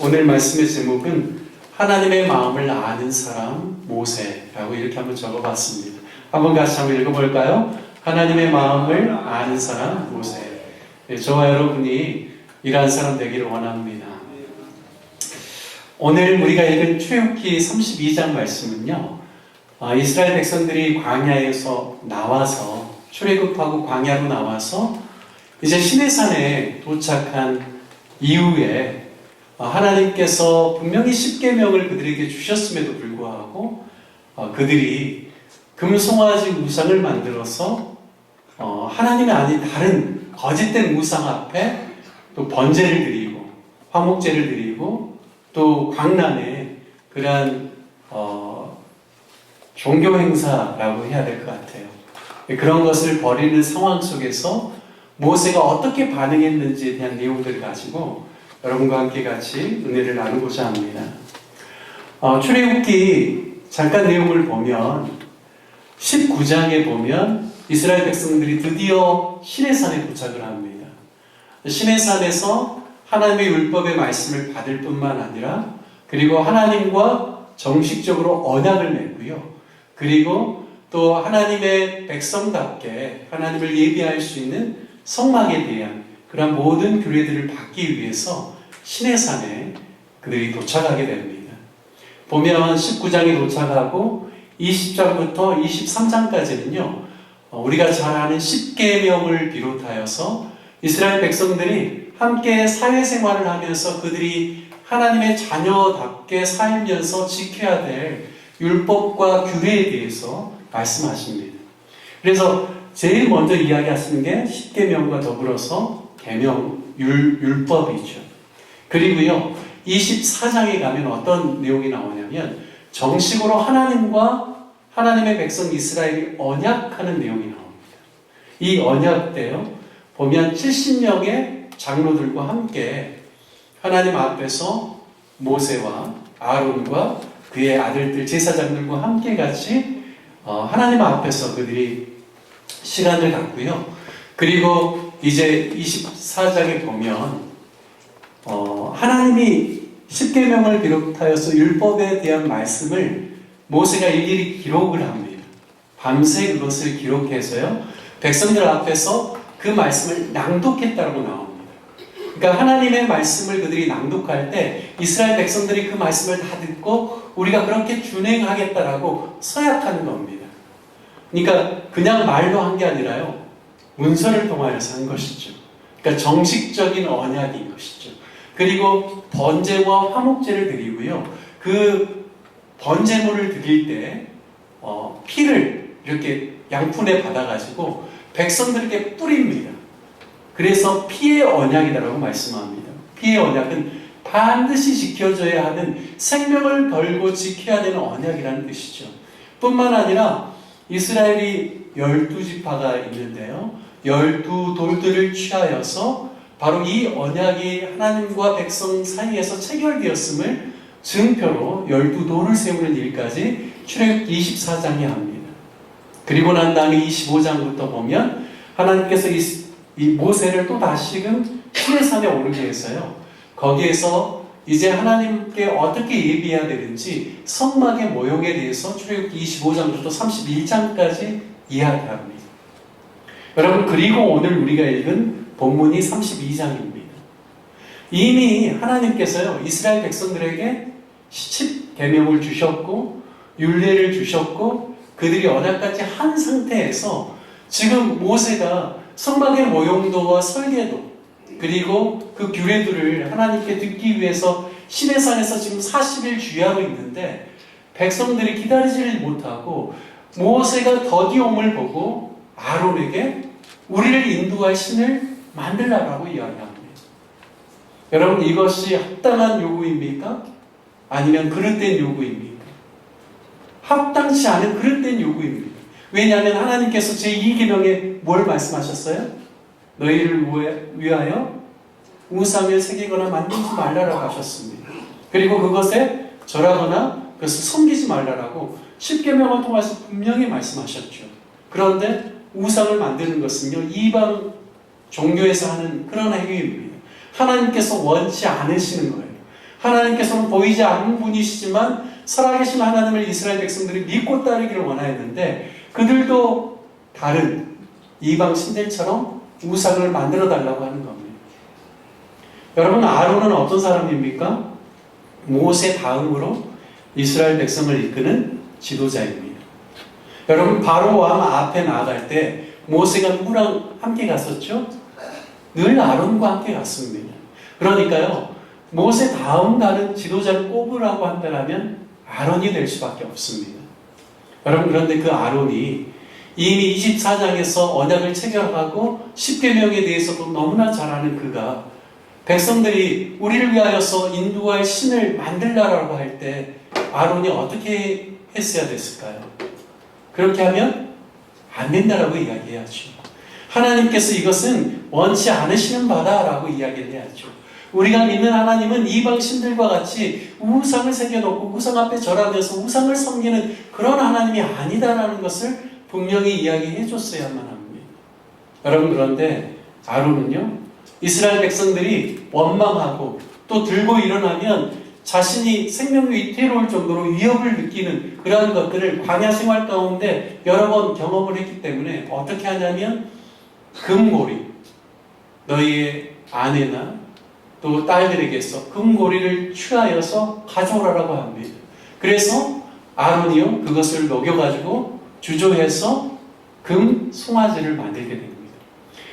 오늘 말씀의 제목은 하나님의 마음을 아는 사람 모세라고 이렇게 한번 적어봤습니다. 한번 같이 한번 읽어볼까요? 하나님의 마음을 아는 사람 모세. 네, 저와 여러분이 이러한 사람 되기를 원합니다. 오늘 우리가 읽은 출애굽기 32장 말씀은요, 이스라엘 백성들이 광야에서 나와서 출애굽하고 광야로 나와서 이제 시내산에 도착한 이후에 하나님께서 분명히 십계명을 그들에게 주셨음에도 불구하고 그들이 금송아지 우상을 만들어서 하나님이 아닌 다른 거짓된 우상 앞에 또 번제를 드리고 화목제를 드리고 또 광란에 그러한 종교 행사라고 해야 될 것 같아요. 그런 것을 벌이는 상황 속에서 모세가 어떻게 반응했는지에 대한 내용들을 가지고 여러분과 함께 같이 은혜를 나누고자 합니다. 출애굽기 잠깐 내용을 보면 19장에 보면 이스라엘 백성들이 드디어 시내산에 도착을 합니다. 시내산에서 하나님의 율법의 말씀을 받을 뿐만 아니라 그리고 하나님과 정식적으로 언약을 맺고요. 그리고 또 하나님의 백성답게 하나님을 예비할 수 있는 성막에 대한 그런 모든 규례들을 받기 위해서 시내산에 그들이 도착하게 됩니다. 보면 19장에 도착하고 20장부터 23장까지는요, 우리가 잘 아는 십계명을 비롯하여서 이스라엘 백성들이 함께 사회생활을 하면서 그들이 하나님의 자녀답게 살면서 지켜야 될 율법과 규례에 대해서 말씀하십니다. 그래서 제일 먼저 이야기하시는 게 십계명과 더불어서 계명, 율법이죠. 그리고요, 24장에 가면 어떤 내용이 나오냐면 정식으로 하나님과 하나님의 백성 이스라엘이 언약하는 내용이 나옵니다. 이 언약 때요, 보면 70명의 장로들과 함께 하나님 앞에서 모세와 아론과 그의 아들들 제사장들과 함께 같이 하나님 앞에서 그들이 시간을 갖고요. 그리고 이제 24장에 보면 하나님이 십계명을 비롯하여서 율법에 대한 말씀을 모세가 일일이 기록을 합니다. 밤새 그것을 기록해서요, 백성들 앞에서 그 말씀을 낭독했다고 나옵니다. 그러니까 하나님의 말씀을 그들이 낭독할 때 이스라엘 백성들이 그 말씀을 다 듣고 우리가 그렇게 준행하겠다라고 서약하는 겁니다. 그러니까 그냥 말로 한 게 아니라요, 문서를 통하여서 한 것이죠. 그러니까 정식적인 언약인 것이죠. 그리고 번제와 화목제를 드리고요, 그 번제물을 드릴 때 피를 이렇게 양푼에 받아가지고 백성들에게 뿌립니다. 그래서 피의 언약이다라고 말씀합니다. 피의 언약은 반드시 지켜져야 하는, 생명을 걸고 지켜야 되는 언약이라는 뜻이죠. 뿐만 아니라 이스라엘이 12지파가 있는데요, 12돌들을 취하여서 바로 이 언약이 하나님과 백성 사이에서 체결되었음을 증표로 12돌을 세우는 일까지 출애굽기 24장에 합니다. 그리고 난 다음에 25장부터 보면 하나님께서 이 모세를 또 다시금 시내산에 오르게 해서요, 거기에서 이제 하나님께 어떻게 예비해야 되는지 성막의 모형에 대해서 출애굽기 25장부터 31장까지 이야기합니다. 여러분, 그리고 오늘 우리가 읽은 본문이 32장입니다. 이미 하나님께서요, 이스라엘 백성들에게 10계명을 주셨고 율례를 주셨고 그들이 언약까지 한 상태에서 지금 모세가 성막의 모형도와 설계도 그리고 그 규례들을 하나님께 듣기 위해서 시내산에서 지금 40일 주야로 있는데 백성들이 기다리지를 못하고 모세가 더디옴을 보고 아론에게 우리를 인도할 신을 만들라고 이야기합니다. 여러분, 이것이 합당한 요구입니까? 아니면 그릇된 요구입니까? 합당치 않은 그릇된 요구입니다. 왜냐하면 하나님께서 제2계명에 뭘 말씀하셨어요? 너희를 위하여 우상을 새기거나 만들지 말라라고 하셨습니다. 그리고 그것에 절하거나 그것을 섬기지 말라라고 10계명을 통해서 분명히 말씀하셨죠. 그런데 우상을 만드는 것은요, 이방 종교에서 하는 그런 행위입니다. 하나님께서 원치 않으시는 거예요. 하나님께서는 보이지 않는 분이시지만 살아계신 하나님을 이스라엘 백성들이 믿고 따르기를 원하였는데 그들도 다른 이방 신들처럼 우상을 만들어 달라고 하는 겁니다. 여러분, 아론은 어떤 사람입니까? 모세 다음으로 이스라엘 백성을 이끄는 지도자입니다. 여러분, 바로 왕 앞에 나아갈 때 모세가 누구랑 함께 갔었죠? 늘 아론과 함께 갔습니다. 그러니까요, 모세 다음 가는 지도자를 꼽으라고 한다면 아론이 될 수밖에 없습니다. 여러분, 그런데 그 아론이 이미 24장에서 언약을 체결하고 십계명에 대해서도 너무나 잘 아는 그가 백성들이 우리를 위하여서 인도할 신을 만들라라고 할 때 아론이 어떻게 했어야 됐을까요? 그렇게 하면 안 된다라고 이야기해야죠. 하나님께서 이것은 원치 않으시는 바다라고 이야기를 해야죠. 우리가 믿는 하나님은 이방 신들과 같이 우상을 새겨놓고 우상 앞에 절하면서 우상을 섬기는 그런 하나님이 아니다라는 것을 분명히 이야기해 줬어야만 합니다. 여러분, 그런데 아론은요, 이스라엘 백성들이 원망하고 또 들고 일어나면 자신이 생명 위태로울 정도로 위협을 느끼는 그러한 것들을 광야 생활 가운데 여러 번 경험을 했기 때문에 어떻게 하냐면 금고리, 너희의 아내나 또 딸들에게서 금고리를 취하여서 가져오라고 합니다. 그래서 아론이요, 그것을 녹여가지고 주조해서 금 송아지를 만들게 됩니다.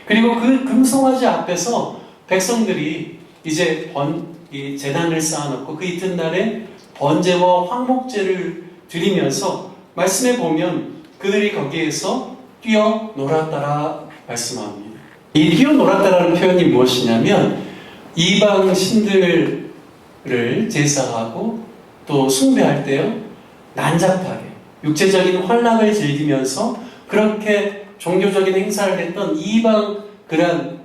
그리고 그 금송아지 앞에서 백성들이 이제 이 제단을 쌓아놓고 그 이튿날에 번제와 황목제를 드리면서 말씀해 보면 그들이 거기에서 뛰어놀았다라 말씀합니다. 이 뛰어놀았다라는 표현이 무엇이냐면 이방 신들을 제사하고 또 숭배할 때요, 난잡하게 육체적인 환락을 즐기면서 그렇게 종교적인 행사를 했던 이방 그런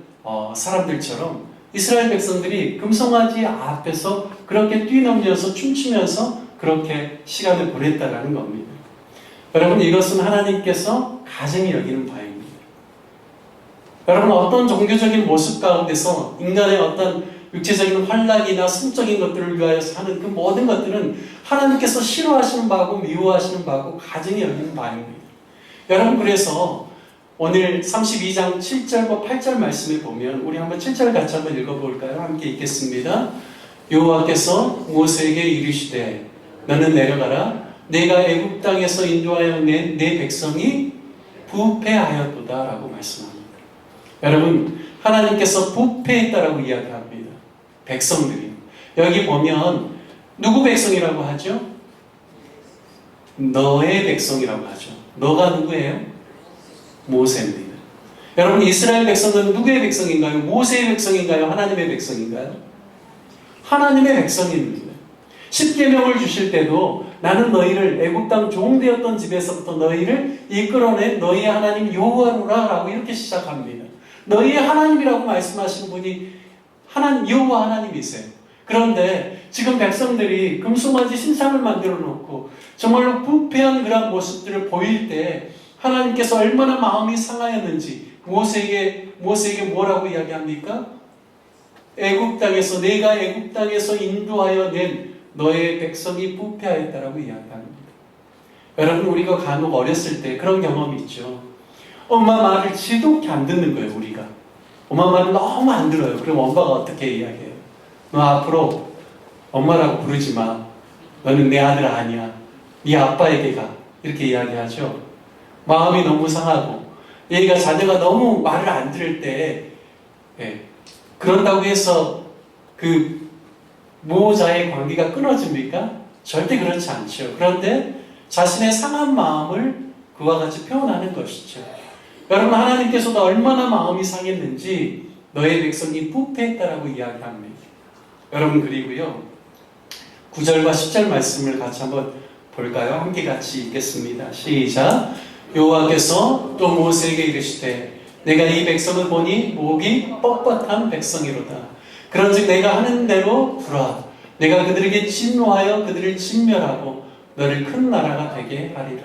사람들처럼 이스라엘 백성들이 금송아지 앞에서 그렇게 뛰넘겨서 춤추면서 그렇게 시간을 보냈다라는 겁니다. 여러분, 이것은 하나님께서 가증히 여기는 바입니다. 여러분, 어떤 종교적인 모습 가운데서 인간의 어떤 육체적인 환락이나 성적인 것들을 위하여서 하는 그 모든 것들은 하나님께서 싫어하시는 바고 미워하시는 바고 가증히 여기는 바입니다. 여러분, 그래서 오늘 32장 7절과 8절 말씀에 보면 우리 한번 7절 같이 한번 읽어볼까요? 함께 읽겠습니다. 여호와께서 모세에게 이르시되 너는 내려가라. 내가 애굽 땅에서 인도하여 낸 내 백성이 부패하였도다 라고 말씀합니다. 여러분, 하나님께서 부패했다라고 이야기합니다. 백성들이. 여기 보면 누구 백성이라고 하죠? 너의 백성이라고 하죠. 너가 누구예요? 모세입니다. 여러분, 이스라엘 백성은 누구의 백성인가요? 모세의 백성인가요? 하나님의 백성인가요? 하나님의 백성입니다. 십계명을 주실 때도 나는 너희를 애굽 땅 종되었던 집에서부터 너희를 이끌어낸 너희의 하나님 여호와로라 라고 이렇게 시작합니다. 너희의 하나님이라고 말씀하시는 분이 여호와 하나님이세요. 그런데 지금 백성들이 금송아지 신상을 만들어 놓고 정말로 부패한 그런 모습들을 보일 때 하나님께서 얼마나 마음이 상하였는지 모세에게 뭐라고 이야기합니까? 애굽 땅에서 내가 애굽 땅에서 인도하여 낸 너의 백성이 부패하였다라고 이야기합니다. 여러분, 우리가 간혹 어렸을 때 그런 경험이 있죠. 엄마 말을 지독히 안 듣는 거예요. 우리가 엄마 말을 너무 안 들어요. 그럼 엄마가 어떻게 이야기해요? 너 앞으로 엄마라고 부르지 마. 너는 내 아들 아니야. 네 아빠에게 가. 이렇게 이야기하죠. 마음이 너무 상하고 얘가 자녀가 너무 말을 안 들을 때 그런다고 해서 그 모자의 관계가 끊어집니까? 절대 그렇지 않죠. 그런데 자신의 상한 마음을 그와 같이 표현하는 것이죠. 여러분, 하나님께서도 얼마나 마음이 상했는지 너의 백성이 부패했다라고 이야기합니다. 여러분, 그리고요 9절과 10절 말씀을 같이 한번 볼까요? 함께 같이 읽겠습니다. 시작. 여호와께서 또 모세에게 이르시되 내가 이 백성을 보니 목이 뻣뻣한 백성이로다. 그런즉 내가 하는 대로 두라. 내가 그들에게 진노하여 그들을 진멸하고 너를 큰 나라가 되게 하리라.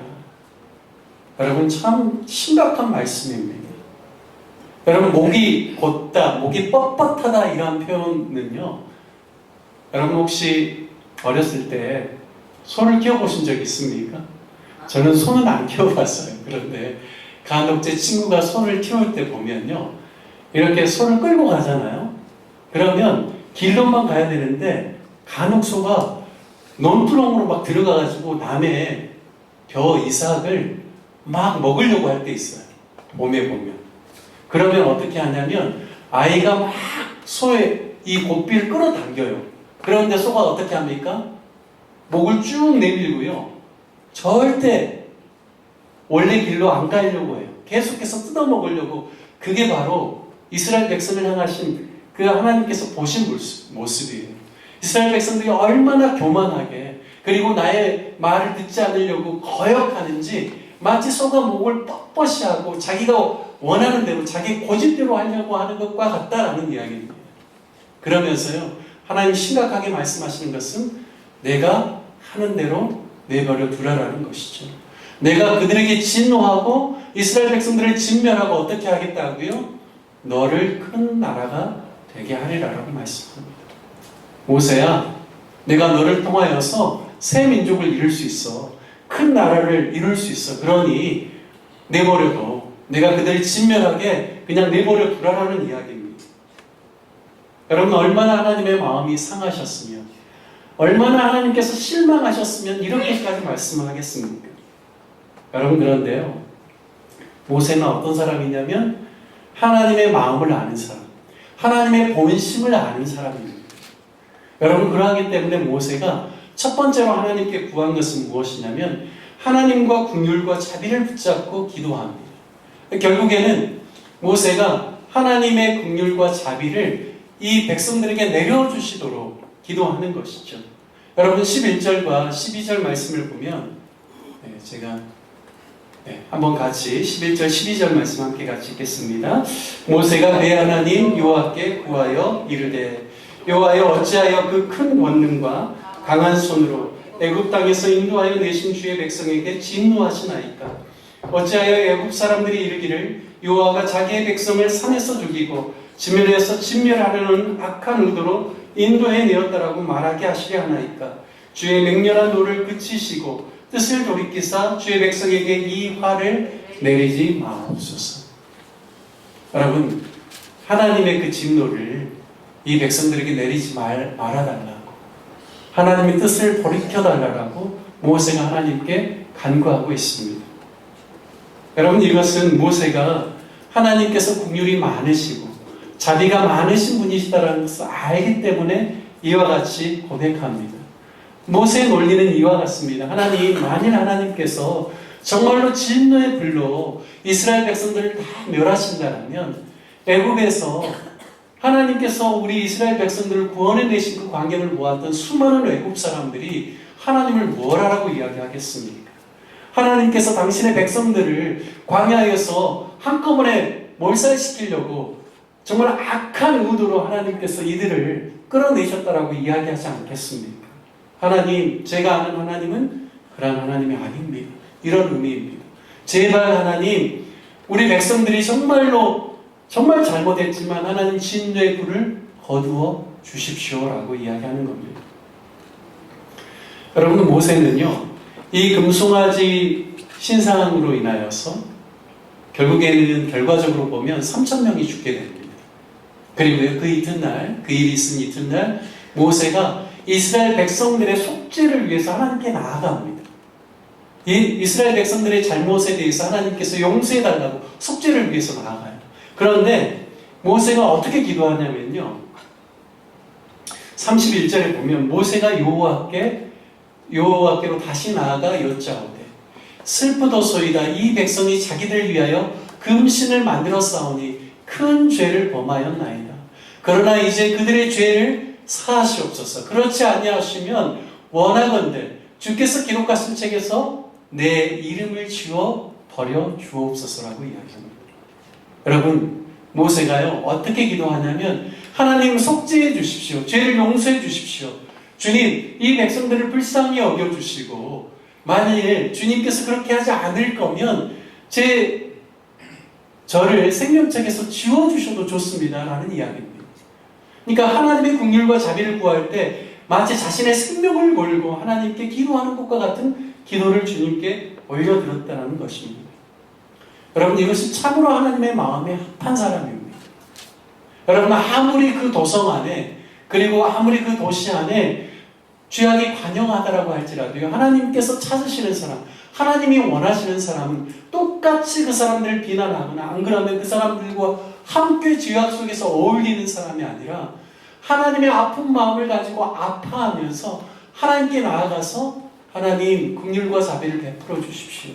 여러분, 참 심각한 말씀입니다. 여러분, 목이 곧다, 목이 뻣뻣하다 이러한 표현은요, 여러분 혹시 어렸을 때 소를 키워보신 적 있습니까? 저는 소는 안 키워봤어요. 그런데 간혹 제 친구가 소를 키울 때 보면요, 이렇게 소를 끌고 가잖아요. 그러면 길로만 가야 되는데 간혹 소가 논두렁으로 막 들어가가지고 남의 벼 이삭을 막 먹으려고 할 때 있어요. 몸에 보면. 그러면 어떻게 하냐면 아이가 막 소의 이 고삐를 끌어당겨요. 그런데 소가 어떻게 합니까? 목을 쭉 내밀고요. 절대 원래 길로 안 가려고 해요. 계속해서 뜯어먹으려고. 그게 바로 이스라엘 백성을 향하신 그 하나님께서 보신 모습이에요. 이스라엘 백성들이 얼마나 교만하게, 그리고 나의 말을 듣지 않으려고 거역하는지 마치 소가 목을 뻣뻣이 하고 자기가 원하는 대로 자기 고집대로 하려고 하는 것과 같다라는 이야기입니다. 그러면서요, 하나님 심각하게 말씀하시는 것은 내가 하는 대로 내버려 두라라는 것이죠. 내가 그들에게 진노하고 이스라엘 백성들을 진멸하고 어떻게 하겠다고요? 너를 큰 나라가 되게 하리라라고 말씀합니다. 모세야, 내가 너를 통하여서 새 민족을 이룰 수 있어. 큰 나라를 이룰 수 있어. 그러니 내버려둬. 내가 그들을 진멸하게 그냥 내버려 두라라는 이야기입니다. 여러분, 얼마나 하나님의 마음이 상하셨으며 얼마나 하나님께서 실망하셨으면 이렇게까지 말씀을 하겠습니까? 여러분, 그런데요, 모세는 어떤 사람이냐면 하나님의 마음을 아는 사람, 하나님의 본심을 아는 사람입니다. 여러분, 그러하기 때문에 모세가 첫 번째로 하나님께 구한 것은 무엇이냐면 하나님과 긍휼과 자비를 붙잡고 기도합니다. 결국에는 모세가 하나님의 긍휼과 자비를 이 백성들에게 내려주시도록 기도하는 것이죠. 여러분, 11절과 12절 말씀을 보면 제가 한번 같이 11절 12절 말씀 함께 같이 읽겠습니다. 모세가 내 하나님 여호와께 구하여 이르되 여호와여, 어찌하여 그 큰 권능과 강한 손으로 애굽 땅에서 인도하여 내신 주의 백성에게 진노하시나이까? 어찌하여 애굽 사람들이 이르기를 여호와가 자기의 백성을 산에서 죽이고 지면에서 진멸하려는 악한 의도로 인도해 내었다라고 말하게 하시려 하나이까? 주의 맹렬한 노를 그치시고 뜻을 돌이키사 주의 백성에게 이 화를 내리지 마옵소서. 여러분, 하나님의 그 진노를 이 백성들에게 내리지 말아달라고, 하나님의 뜻을 돌이켜달라고 모세가 하나님께 간구하고 있습니다. 여러분, 이것은 모세가 하나님께서 긍휼이 많으시고 자비가 많으신 분이시다라는 것을 알기 때문에 이와 같이 고백합니다. 모세의 논리는 이와 같습니다. 하나님, 만일 하나님께서 정말로 진노의 불로 이스라엘 백성들을 다 멸하신다면 애굽에서 하나님께서 우리 이스라엘 백성들을 구원해내신 그 광경을 보았던 수많은 애굽 사람들이 하나님을 뭘 하라고 이야기하겠습니까? 하나님께서 당신의 백성들을 광야에서 한꺼번에 몰살시키려고 정말 악한 의도로 하나님께서 이들을 끌어내셨다라고 이야기하지 않겠습니까? 하나님, 제가 아는 하나님은 그런 하나님이 아닙니다. 이런 의미입니다. 제발 하나님, 우리 백성들이 정말 잘못했지만 하나님 진노의 불을 거두어 주십시오라고 이야기하는 겁니다. 여러분, 모세는요, 이 금송아지 신상으로 인하여서 결국에는 결과적으로 보면 3,000명이 죽게 됩니다. 그리고 그 이튿날, 그 일이 있은 이튿날 모세가 이스라엘 백성들의 속죄를 위해서 하나님께 나아갑니다. 이 이스라엘 백성들의 잘못에 대해서 하나님께서 용서해달라고 속죄를 위해서 나아가요. 그런데 모세가 어떻게 기도하냐면요, 31절에 보면 모세가 여호와께로 다시 나아가 여짜오되 슬프도소이다. 이 백성이 자기들 위하여 금신을 만들어 싸우니 큰 죄를 범하였나이다. 그러나 이제 그들의 죄를 사하시옵소서. 그렇지 아니하시면 원하건대 주께서 기록하신 책에서 내 이름을 지워 버려 주옵소서라고 이야기합니다. 여러분, 모세가요 어떻게 기도하냐면 하나님, 속죄해 주십시오. 죄를 용서해 주십시오. 주님, 이 백성들을 불쌍히 여겨주시고 만일 주님께서 그렇게 하지 않을 거면 저를 생명책에서 지워주셔도 좋습니다 라는 이야기입니다. 그러니까 하나님의 긍휼과 자비를 구할 때 마치 자신의 생명을 걸고 하나님께 기도하는 것과 같은 기도를 주님께 올려드렸다는 것입니다. 여러분, 이것이 참으로 하나님의 마음에 합한 사람입니다. 여러분, 아무리 그 도성 안에, 그리고 아무리 그 도시 안에 죄악이 관영하다라고 할지라도요, 하나님께서 찾으시는 사람, 하나님이 원하시는 사람은 똑같이 그 사람들을 비난하거나 안 그러면 그 사람들과 함께 죄악 속에서 어울리는 사람이 아니라 하나님의 아픈 마음을 가지고 아파하면서 하나님께 나아가서 하나님 긍휼과 자비를 베풀어 주십시오,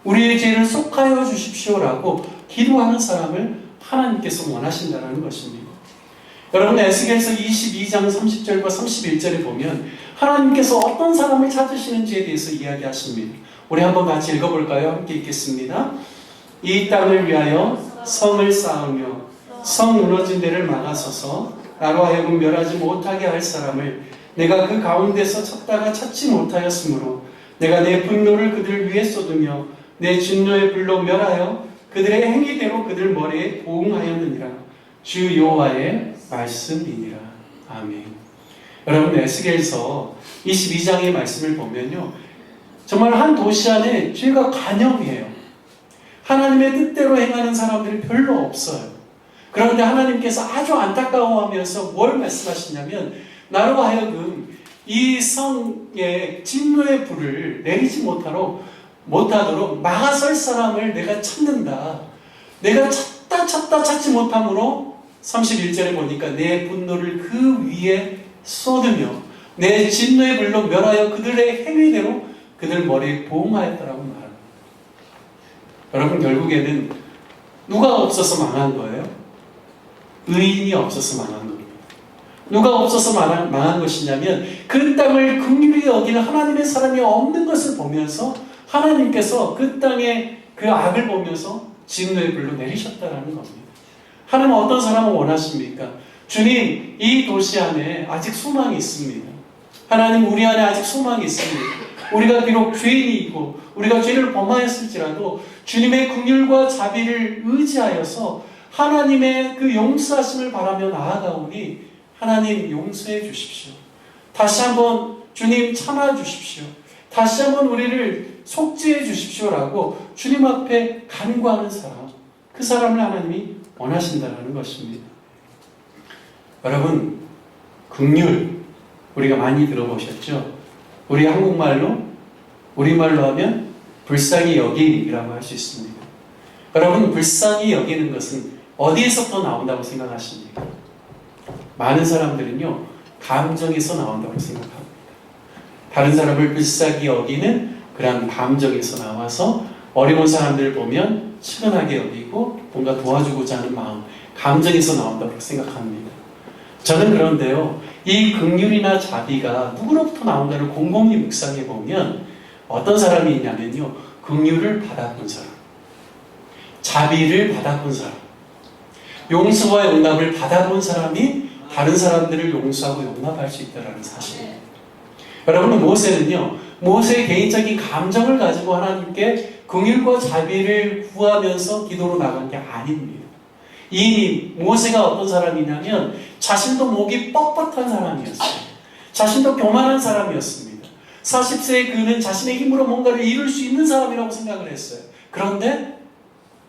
우리의 죄를 속하여 주십시오라고 기도하는 사람을 하나님께서 원하신다는 것입니다. 여러분, 에스겔서 22장 30절과 31절에 보면 하나님께서 어떤 사람을 찾으시는지에 대해서 이야기하십니다. 우리 한번 같이 읽어볼까요? 함께 읽겠습니다. 이 땅을 위하여 성을 쌓으며 성 무너진 데를 막아서서 나로 하여금 멸하지 못하게 할 사람을 내가 그 가운데서 찾다가 찾지 못하였으므로 내가 내 분노를 그들 위에 쏟으며 내 진노의 불로 멸하여 그들의 행위대로 그들 머리에 보응하였느니라. 주 여호와의 말씀이니라. 아멘. 여러분, 에스겔서 22장의 말씀을 보면요, 정말 한 도시 안에 죄가 관영해요. 하나님의 뜻대로 행하는 사람들이 별로 없어요. 그런데 하나님께서 아주 안타까워하면서 뭘 말씀하시냐면, 나로 하여금 이 성에 진노의 불을 내리지 못하도록 막아설 사람을 내가 찾는다. 내가 찾다 찾지 못함으로 31절에 보니까 내 분노를 그 위에 쏟으며 내 진노의 불로 멸하여 그들의 행위대로 그들 머리에 보응하였다라고 말합니다. 여러분, 결국에는 누가 없어서 망한 거예요? 의인이 없어서 망한 겁니다. 누가 없어서 망한 것이냐면 그 땅을 긍휼히 여기는 하나님의 사람이 없는 것을 보면서 하나님께서 그 땅에 그 악을 보면서 진노의 불로 내리셨다라는 겁니다. 하나님은 어떤 사람을 원하십니까? 주님, 이 도시 안에 아직 소망이 있습니다. 하나님, 우리 안에 아직 소망이 있습니다. 우리가 비록 죄인이고 우리가 죄를 범하였을지라도 주님의 긍휼과 자비를 의지하여서 하나님의 그 용서하심을 바라며 나아가오니 하나님 용서해 주십시오. 다시 한번 주님 참아 주십시오. 다시 한번 우리를 속죄해 주십시오라고 주님 앞에 간구하는 사람, 그 사람을 하나님이 원하신다는 것입니다. 여러분, 긍휼 우리가 많이 들어보셨죠? 우리 한국말로, 우리말로 하면 불쌍히 여김이라고 할 수 있습니다. 여러분, 불쌍히 여기는 것은 어디에서부터 나온다고 생각하십니까? 많은 사람들은요, 감정에서 나온다고 생각합니다. 다른 사람을 불쌍히 여기는 그런 감정에서 나와서 어려운 사람들을 보면 측은하게 여기고 뭔가 도와주고자 하는 마음, 감정에서 나온다고 생각합니다. 저는 그런데요, 이 긍휼이나 자비가 누구로부터 나온가를 곰곰이 묵상해 보면 어떤 사람이 있냐면요, 긍휼을 받아본 사람, 자비를 받아본 사람, 용서와 용납을 받아본 사람이 다른 사람들을 용서하고 용납할 수 있다는 사실입니다. 여러분, 모세는요, 모세의 개인적인 감정을 가지고 하나님께 긍휼과 자비를 구하면서 기도로 나간 게 아닙니다. 이 모세가 어떤 사람이냐면 자신도 목이 뻣뻣한 사람이었어요. 자신도 교만한 사람이었습니다. 40세의 그는 자신의 힘으로 뭔가를 이룰 수 있는 사람이라고 생각을 했어요. 그런데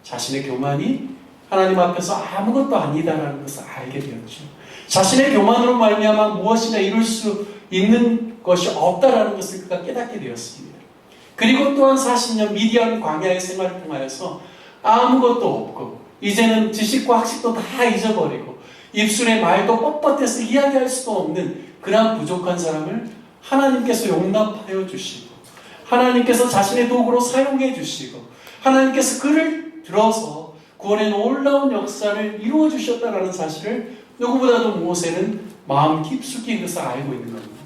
자신의 교만이 하나님 앞에서 아무것도 아니다라는 것을 알게 되었죠. 자신의 교만으로 말미암아 무엇이나 이룰 수 있는 것이 없다라는 것을 그가 깨닫게 되었습니다. 그리고 또한 40년 미디안 광야의 생활을 통하여서 아무것도 없고 이제는 지식과 학식도 다 잊어버리고 입술의 말도 뻣뻣해서 이야기할 수도 없는 그러한 부족한 사람을 하나님께서 용납하여 주시고 하나님께서 자신의 도구로 사용해 주시고 하나님께서 그를 들어서 구원의 놀라운 역사를 이루어 주셨다는 사실을 누구보다도 모세는 마음 깊숙이 그것을 알고 있는 겁니다.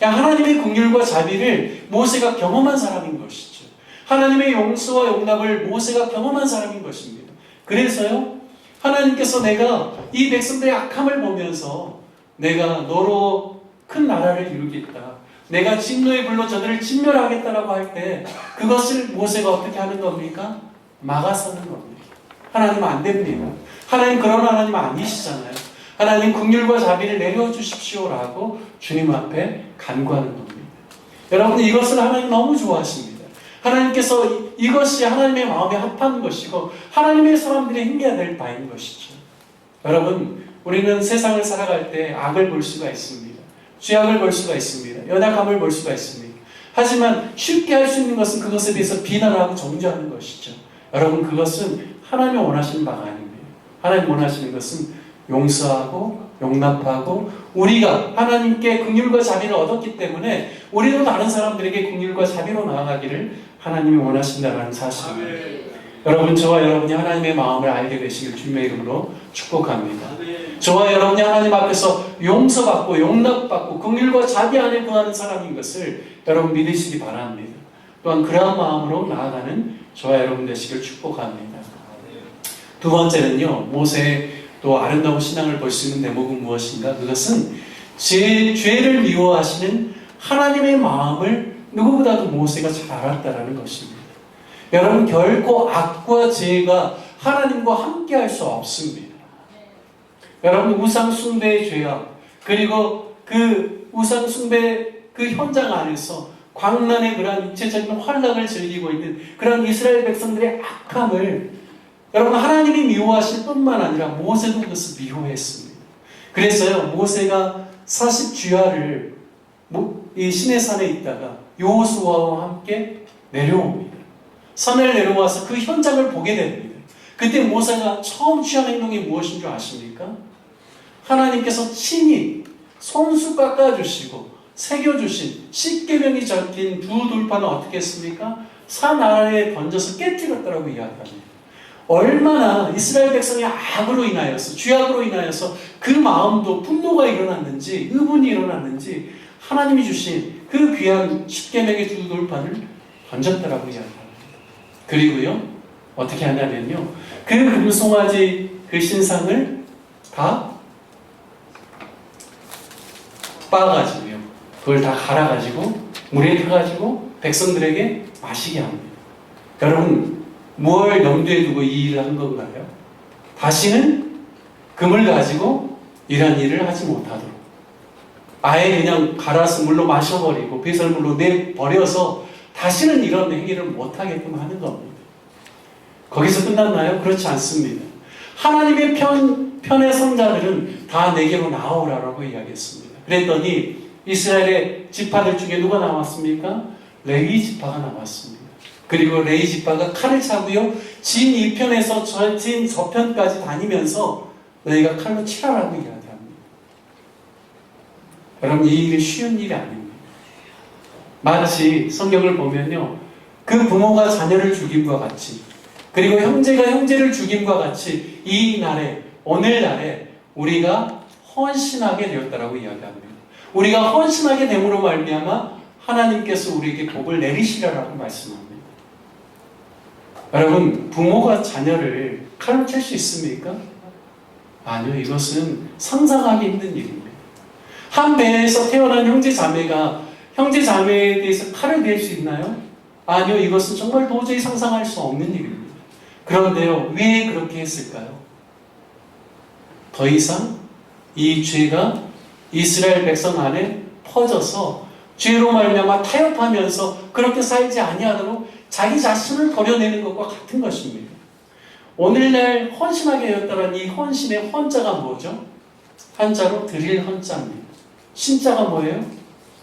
하나님의 긍휼과 자비를 모세가 경험한 사람인 것이죠. 하나님의 용서와 용납을 모세가 경험한 사람인 것입니다. 그래서요, 하나님께서 내가 이 백성들의 악함을 보면서 내가 너로 큰 나라를 이루겠다, 내가 진노의 불로 저들을 진멸하겠다라고 할 때 그것을 모세가 어떻게 하는 겁니까? 막아서는 겁니다. 하나님 안 됩니다. 하나님 그런 하나님 아니시잖아요. 하나님 긍휼과 자비를 내려주십시오라고 주님 앞에 간구하는 겁니다. 여러분, 이것을 하나님 너무 좋아하십니다. 하나님께서 이것이 하나님의 마음에 합한 것이고 하나님의 사람들이 행해야 될 바인 것이죠. 여러분, 우리는 세상을 살아갈 때 악을 볼 수가 있습니다. 죄악을 볼 수가 있습니다. 연약함을 볼 수가 있습니다. 하지만 쉽게 할 수 있는 것은 그것에 대해서 비난하고 정죄하는 것이죠. 여러분, 그것은 하나님이 원하시는 바가 아닙니다. 하나님 원하시는 것은 용서하고 용납하고 우리가 하나님께 긍휼과 자비를 얻었기 때문에 우리도 다른 사람들에게 긍휼과 자비로 나아가기를 하나님이 원하신다는 사실입니다. 여러분, 저와 여러분이 하나님의 마음을 알게 되시길 주님의 이름으로 축복합니다. 저와 여러분이 하나님 앞에서 용서받고 용납받고 긍휼과 자비 안에 거하는 사람인 것을 여러분 믿으시기 바랍니다. 또한 그러한 마음으로 나아가는 저와 여러분 되시길 축복합니다. 두 번째는요, 모세의 또 아름다운 신앙을 볼 수 있는 대목은 무엇인가? 그것은 죄를 미워하시는 하나님의 마음을 누구보다도 모세가 잘 알았다라는 것입니다. 여러분, 결코 악과 죄가 하나님과 함께 할 수 없습니다. 여러분, 우상숭배의 죄악, 그리고 그 우상숭배 그 현장 안에서 광란의 그러한 육체적인 환락을 즐기고 있는 그런 이스라엘 백성들의 악함을 여러분, 하나님이 미워하실 뿐만 아니라 모세도 그것을 미워했습니다. 그래서요, 모세가 40주야를 이 시내산에 있다가 여호수아와 함께 내려옵니다. 산을 내려와서 그 현장을 보게 됩니다. 그때 모세가 처음 취한 행동이 무엇인 줄 아십니까? 하나님께서 친히 손수 깎아주시고 새겨주신 십계명이 적힌 두 돌판을 어떻게 했습니까? 산 아래에 던져서 깨뜨렸다라고 이야기합니다. 얼마나 이스라엘 백성의 악으로 인하여서, 죄악으로 인하여서 그 마음도 분노가 일어났는지, 의문이 일어났는지 하나님이 주신 그 귀한 십계명의 두 돌판을 던졌다라고 이야기합니다. 그리고요, 어떻게 하냐면요, 그 금송아지 그 신상을 다 빻아가지고요, 그걸 다 갈아가지고 물에 타가지고 백성들에게 마시게 합니다. 여러분, 뭘 염두에 두고 이 일을 한 건가요? 다시는 금을 가지고 이런 일을 하지 못하도록, 아예 그냥 갈아서 물로 마셔버리고 배설물로 내버려서 다시는 이런 행위를 못하게끔 하는 겁니다. 거기서 끝났나요? 그렇지 않습니다. 하나님의 편의 성자들은 다 내게로 나오라라고 이야기했습니다. 그랬더니 이스라엘의 지파들 중에 누가 나왔습니까? 레위 지파가 나왔습니다. 그리고 레위 지파가 칼을 차고요, 진 이편에서 진 저편까지 다니면서 너희가 칼로 치라라고 이야기합니다. 여러분, 이 일이 쉬운 일이 아닙니다. 마치 성경을 보면요, 그 부모가 자녀를 죽임과 같이, 그리고 형제가 형제를 죽임과 같이 이 날에, 오늘날에 우리가 헌신하게 되었다라고 이야기합니다. 우리가 헌신하게 됨으로 말미암아 하나님께서 우리에게 복을 내리시라라고 말씀합니다. 여러분, 부모가 자녀를 칼로 칠 수 있습니까? 아니요, 이것은 상상하기 힘든 일입니다. 한 배에서 태어난 형제 자매가 형제 자매에 대해서 칼을 댈 수 있나요? 아니요, 이것은 정말 도저히 상상할 수 없는 일입니다. 그런데요, 왜 그렇게 했을까요? 더 이상 이 죄가 이스라엘 백성 안에 퍼져서 죄로 말미암아 타협하면서 그렇게 살지 아니하도록 자기 자신을 버려내는 것과 같은 것입니다. 오늘날 헌신하게 되었다는 이 헌신의 헌자가 뭐죠? 한자로 드릴 헌자입니다. 신자가 뭐예요?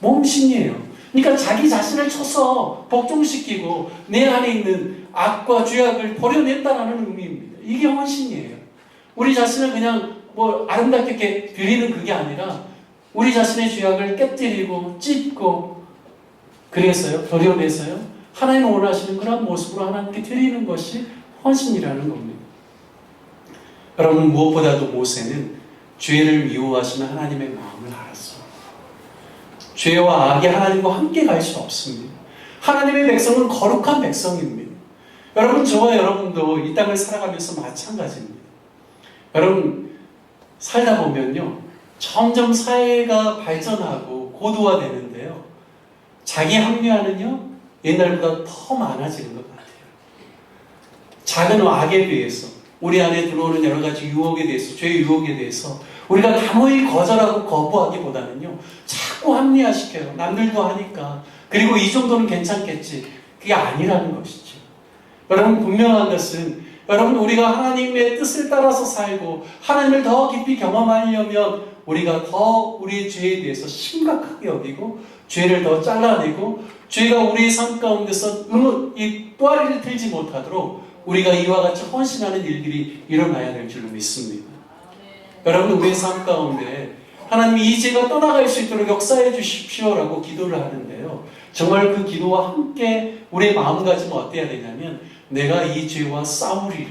몸신이에요. 그러니까 자기 자신을 쳐서 복종시키고 내 안에 있는 악과 죄악을 버려낸다는 의미입니다. 이게 헌신이에요. 우리 자신을 그냥 아름답게 드리는 그게 아니라 우리 자신의 죄악을 깨뜨리고 찢고 그래서요, 버려내서요, 하나님 원하시는 그런 모습으로 하나님께 드리는 것이 헌신이라는 겁니다. 여러분, 무엇보다도 모세는 죄를 미워하시는 하나님의 마음을 알았어요. 죄와 악이 하나님과 함께 갈 수 없습니다. 하나님의 백성은 거룩한 백성입니다. 여러분, 저와 여러분도 이 땅을 살아가면서 마찬가지입니다. 여러분, 살다 보면요, 점점 사회가 발전하고 고도화되는데요, 자기 합리화는요, 옛날보다 더 많아지는 것 같아요. 작은 악에 비해서 우리 안에 들어오는 여러 가지 유혹에 대해서, 죄의 유혹에 대해서 우리가 단호히 거절하고 거부하기보다는요, 자꾸 합리화시켜요. 남들도 하니까. 그리고 이 정도는 괜찮겠지. 그게 아니라는 것이죠. 여러분, 분명한 것은 여러분, 우리가 하나님의 뜻을 따라서 살고 하나님을 더 깊이 경험하려면 우리가 더 우리의 죄에 대해서 심각하게 여기고 죄를 더 잘라내고 죄가 우리의 삶 가운데서 이 또아리를 틀지 못하도록 우리가 이와 같이 헌신하는 일들이 일어나야 될 줄로 믿습니다. 여러분, 우리의 삶 가운데 하나님이 이 죄가 떠나갈 수 있도록 역사해 주십시오라고 기도를 하는데요. 정말 그 기도와 함께 우리의 마음가짐은 어때야 되냐면 내가 이 죄와 싸우리라.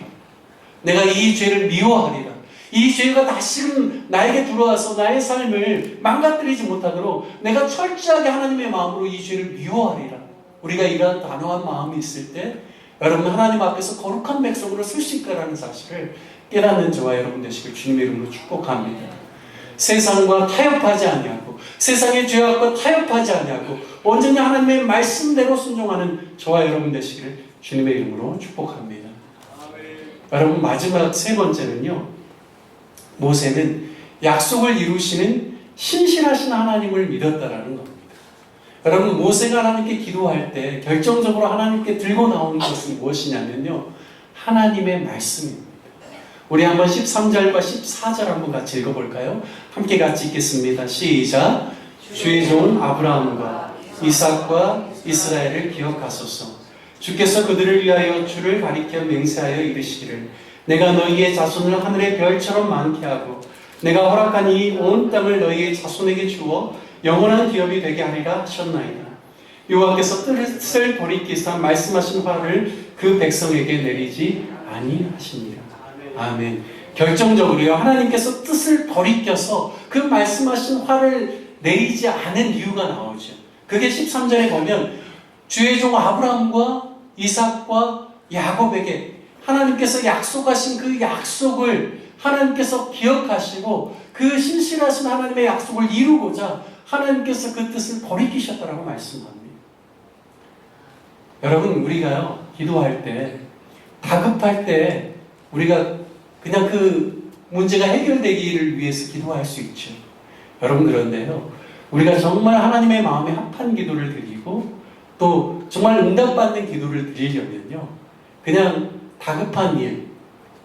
내가 이 죄를 미워하리라. 이 죄가 다시금 나에게 들어와서 나의 삶을 망가뜨리지 못하도록 내가 철저하게 하나님의 마음으로 이 죄를 미워하리라. 우리가 이러한 단호한 마음이 있을 때 여러분 하나님 앞에서 거룩한 백성으로 쓸 수 있다는 사실을 깨닫는 저와 여러분 되시길 주님의 이름으로 축복합니다. 세상과 타협하지 아니하고 세상의 죄악과 타협하지 아니하고 온전히 하나님의 말씀대로 순종하는 저와 여러분 되시기를 주님의 이름으로 축복합니다. 여러분, 마지막 세 번째는요, 모세는 약속을 이루시는 신실하신 하나님을 믿었다라는 겁니다. 여러분, 모세가 하나님께 기도할 때 결정적으로 하나님께 들고 나오는 것은 무엇이냐면요, 하나님의 말씀입니다. 우리 한번 13절과 14절 한번 같이 읽어볼까요? 함께 같이 읽겠습니다. 시작. 주의 종 아브라함과 이삭과 이스라엘을 기억하소서. 주께서 그들을 위하여 주를 가리켜 맹세하여 이르시기를 내가 너희의 자손을 하늘의 별처럼 많게 하고 내가 허락한 이 온 땅을 너희의 자손에게 주어 영원한 기업이 되게 하리라 하셨나이다. 여호와께서 뜻을 돌이키사 말씀하신 화를 그 백성에게 내리지 아니하시니라. 아멘. 결정적으로요, 하나님께서 뜻을 돌이켜서 그 말씀하신 화를 내리지 않은 이유가 나오죠. 그게 13절에 보면 주의 종 아브라함과 이삭과 야곱에게 하나님께서 약속하신 그 약속을 하나님께서 기억하시고 그 신실하신 하나님의 약속을 이루고자 하나님께서 그 뜻을 돌이키셨다라고 말씀합니다. 여러분, 우리가요, 기도할 때, 다급할 때 우리가 그냥 그 문제가 해결되기를 위해서 기도할 수 있죠. 여러분, 그런데요, 우리가 정말 하나님의 마음에 합한 기도를 드리고 또 정말 응답받는 기도를 드리려면요, 그냥 다급한 일,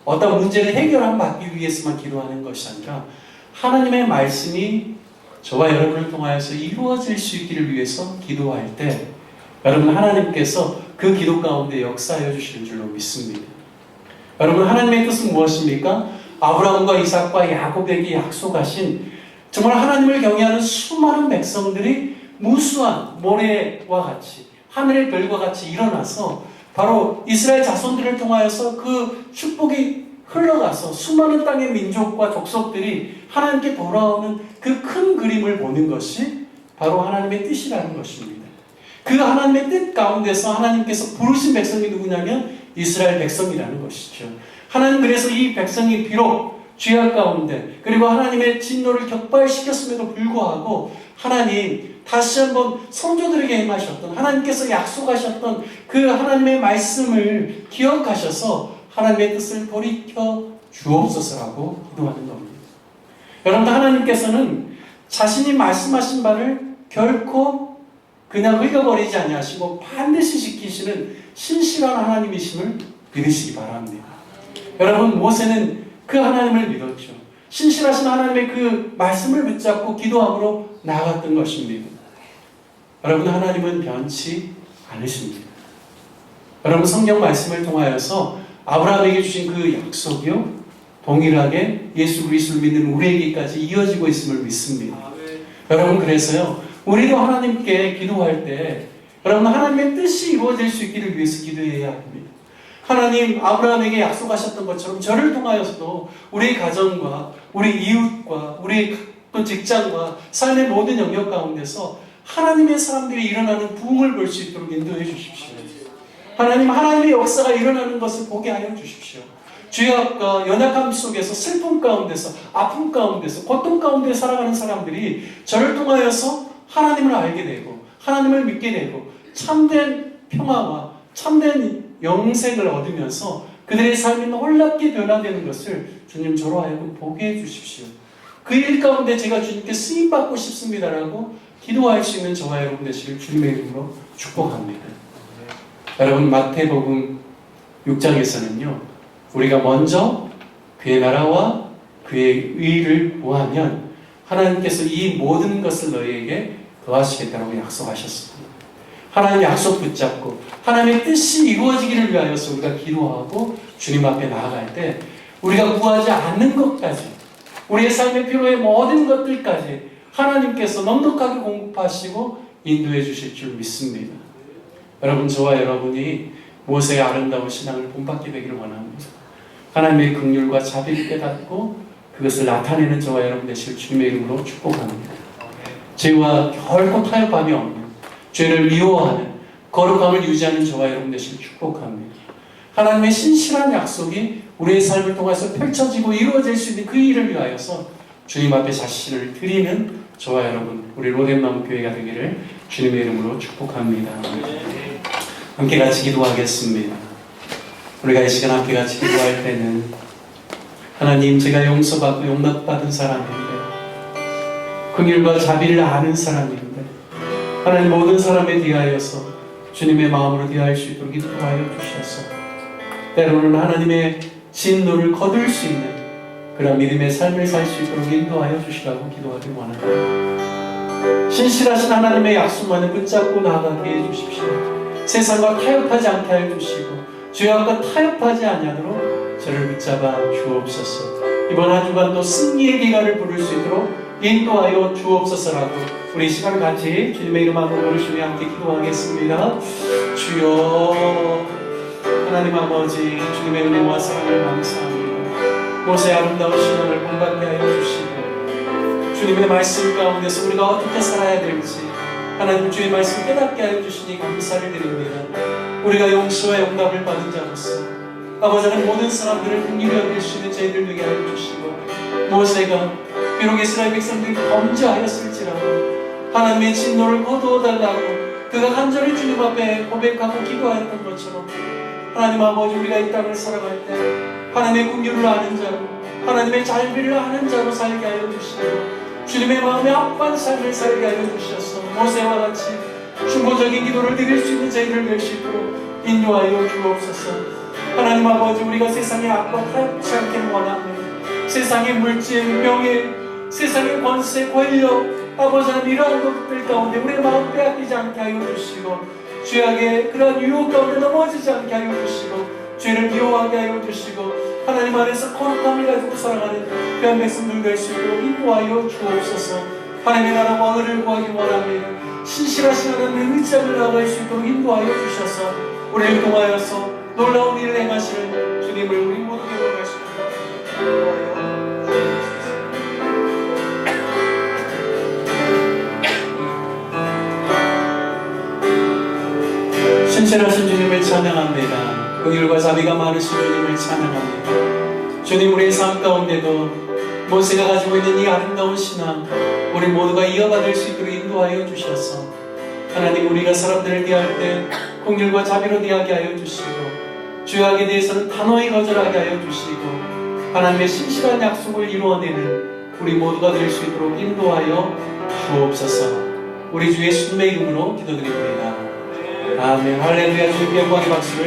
어떤 문제를 해결받기 위해서만 기도하는 것이 아니라 하나님의 말씀이 저와 여러분을 통하여서 이루어질 수 있기를 위해서 기도할 때 여러분, 하나님께서 그 기도 가운데 역사하여 주시는 줄로 믿습니다. 여러분, 하나님의 뜻은 무엇입니까? 아브라함과 이삭과 야곱에게 약속하신 정말 하나님을 경외하는 수많은 백성들이 무수한 모래와 같이 하늘의 별과 같이 일어나서 바로 이스라엘 자손들을 통하여서 그 축복이 흘러가서 수많은 땅의 민족과 족속들이 하나님께 돌아오는 그 큰 그림을 보는 것이 바로 하나님의 뜻이라는 것입니다. 그 하나님의 뜻 가운데서 하나님께서 부르신 백성이 누구냐면 이스라엘 백성이라는 것이죠. 하나님, 그래서 이 백성이 비록 죄악 가운데 그리고 하나님의 진노를 격발시켰음에도 불구하고 하나님 다시 한번 성도들에게 행하셨던 하나님께서 약속하셨던 그 하나님의 말씀을 기억하셔서 하나님의 뜻을 돌이켜 주옵소서라고 기도하는 겁니다. 여러분, 하나님께서는 자신이 말씀하신 바를 결코 그냥 흘려버리지 아니하시고 반드시 지키시는 신실한 하나님이심을 믿으시기 바랍니다. 여러분, 모세는 그 하나님을 믿었죠. 신실하신 하나님의 그 말씀을 붙잡고 기도함으로 나아갔던 것입니다. 여러분, 하나님은 변치 않으십니다. 여러분, 성경 말씀을 통하여서 아브라함에게 주신 그 약속이요, 동일하게 예수 그리스도를 믿는 우리에게까지 이어지고 있음을 믿습니다. 여러분, 그래서요, 우리도 하나님께 기도할 때 여러분, 하나님의 뜻이 이루어질 수 있기를 위해서 기도해야 합니다. 하나님, 아브라함에게 약속하셨던 것처럼 저를 통하여서도 우리 가정과 우리 이웃과 우리 또 직장과 삶의 모든 영역 가운데서 하나님의 사람들이 일어나는 부흥을 볼 수 있도록 인도해 주십시오. 하나님, 하나님의 역사가 일어나는 것을 보게 하여 주십시오. 죄악과 연약함 속에서 슬픔 가운데서 아픔 가운데서 고통 가운데 살아가는 사람들이 저를 통하여서 하나님을 알게 되고 하나님을 믿게 되고 참된 평화와 참된 영생을 얻으면서 그들의 삶이 놀랍게 변화되는 것을 주님 저로 하여금 보게 해주십시오. 그 일 가운데 제가 주님께 쓰임받고 싶습니다라고 기도할 수 있는 저와 여러분 되시길 주님의 이름으로 축복합니다. 여러분, 마태복음 6장에서는요, 우리가 먼저 그의 나라와 그의 의를 구하면 하나님께서 이 모든 것을 너희에게 더하시겠다고 약속하셨습니다. 하나님의 약속 붙잡고 하나님의 뜻이 이루어지기를 위하여서 우리가 기도하고 주님 앞에 나아갈 때 우리가 구하지 않는 것까지, 우리의 삶의 필요의 모든 것들까지 하나님께서 넉넉하게 공급하시고 인도해 주실 줄 믿습니다. 여러분, 저와 여러분이 모세의 아름다운 신앙을 본받게 되기를 원합니다. 하나님의 긍휼과 자비를 깨닫고 그것을 나타내는 저와 여러분 되실 주님의 이름으로 축복합니다. 죄와 결코 타협함이 없는, 죄를 미워하는, 거룩함을 유지하는 저와 여러분 되실 축복합니다. 하나님의 신실한 약속이 우리의 삶을 통해서 펼쳐지고 이루어질 수 있는 그 일을 위하여서 주님 앞에 자신을 드리는 저와 여러분, 우리 로덴마음 교회가 되기를 주님의 이름으로 축복합니다. 함께 같이 기도하겠습니다. 우리가 이 시간 함께 같이 기도할 때는 하나님, 제가 용서받고 용납받은 사람인데, 긍휼과 자비를 아는 사람인데, 하나님 모든 사람에 대하여서 주님의 마음으로 대할 수 있도록 인도하여 주셔서 때로는 하나님의 진노를 거둘 수 있는 그런 믿음의 삶을 살 수 있도록 인도하여 주시라고 기도하기 원합니다. 신실하신 하나님의 약속만을 붙잡고 나아가게 해주십시오. 세상과 타협하지 않게 하여 주시고 죄악과 타협하지 아니하도록 저를 붙잡아 주옵소서. 이번 한 주간도 승리의 기가를 부를 수 있도록 인도하여 주옵소서라고 우리 시간 같이 주님의 이름 앞으로 부르시며 함께 기도하겠습니다. 주여, 하나님 아버지, 주님의 은혜와 사랑을 감사합니다. 모세의 아름다운 신앙을 본받게 하여 주시고 주님의 말씀 가운데서 우리가 어떻게 살아야 될지 하나님 주의 말씀 깨닫게 하여 주시니 감사를 드립니다. 우리가 용서와 용납을 받은 자로서 아버지 하나님 모든 사람들을 긍휼히 여길 수 있는 저희들 되게 하여 주시고, 모세가 비록 이스라엘 백성들이 범죄하였을지라도 하나님의 진노를 거두어달라고 그가 간절히 주님 앞에 고백하고 기도하였던 것처럼 하나님 아버지, 우리가 이 땅을 살아갈 때 하나님의 긍휼을 아는 자로, 하나님의 자비를 아는 자로 살게 하여 주시고 주님의 마음에 합한 삶을 살게 하여 주셔서 모세와 같이 중보적인 기도를 드릴 수 있는 저희를 될 수 있도록 인도하여 주옵소서. 하나님 아버지, 우리가 세상의 악과 타협치 않게 원합니다. 세상의 물질, 명예, 세상의 권세, 권력, 아버지 하나님, 이러한 것들 가운데 우리의 마음 빼앗기지 않게 하여 주시고 죄악의 그러한 유혹 가운데 넘어지지 않게 하여 주시고 죄를 미워하게 하여 주시고 하나님 안에서 거룩함을 가지고 살아가는 귀한 백성들 될 수 있도록 인도하여 주옵소서. 하나님의 나라와 의를 구하기 원합니다. 신실하신 하나님의 의지함을 나아갈 수 있도록 인도하여 주셔서 우리를 통하여서 놀라운 일을 행하시는 주님을 우리 모두에게 원하십니다. 신실하신 주님을 찬양합니다. 긍휼과 자비가 많으신 주님을 찬양합니다. 주님, 우리의 삶 가운데도 모세가 가지고 있는 이 아름다운 신앙 우리 모두가 이어받을 수 있도록 인도하여 주셔서 하나님, 우리가 사람들을 대할 때 긍휼과 자비로 대하게 하여 주시고 죄악에 대해서는 단호히 거절하게 하여 주시고 하나님의 신실한 약속을 이루어내는 우리 모두가 될 수 있도록 인도하여 주옵소서. 우리 주 예수님의 이름으로 기도드립니다. 아멘. 할렐루야. 주님께 영광의 박수를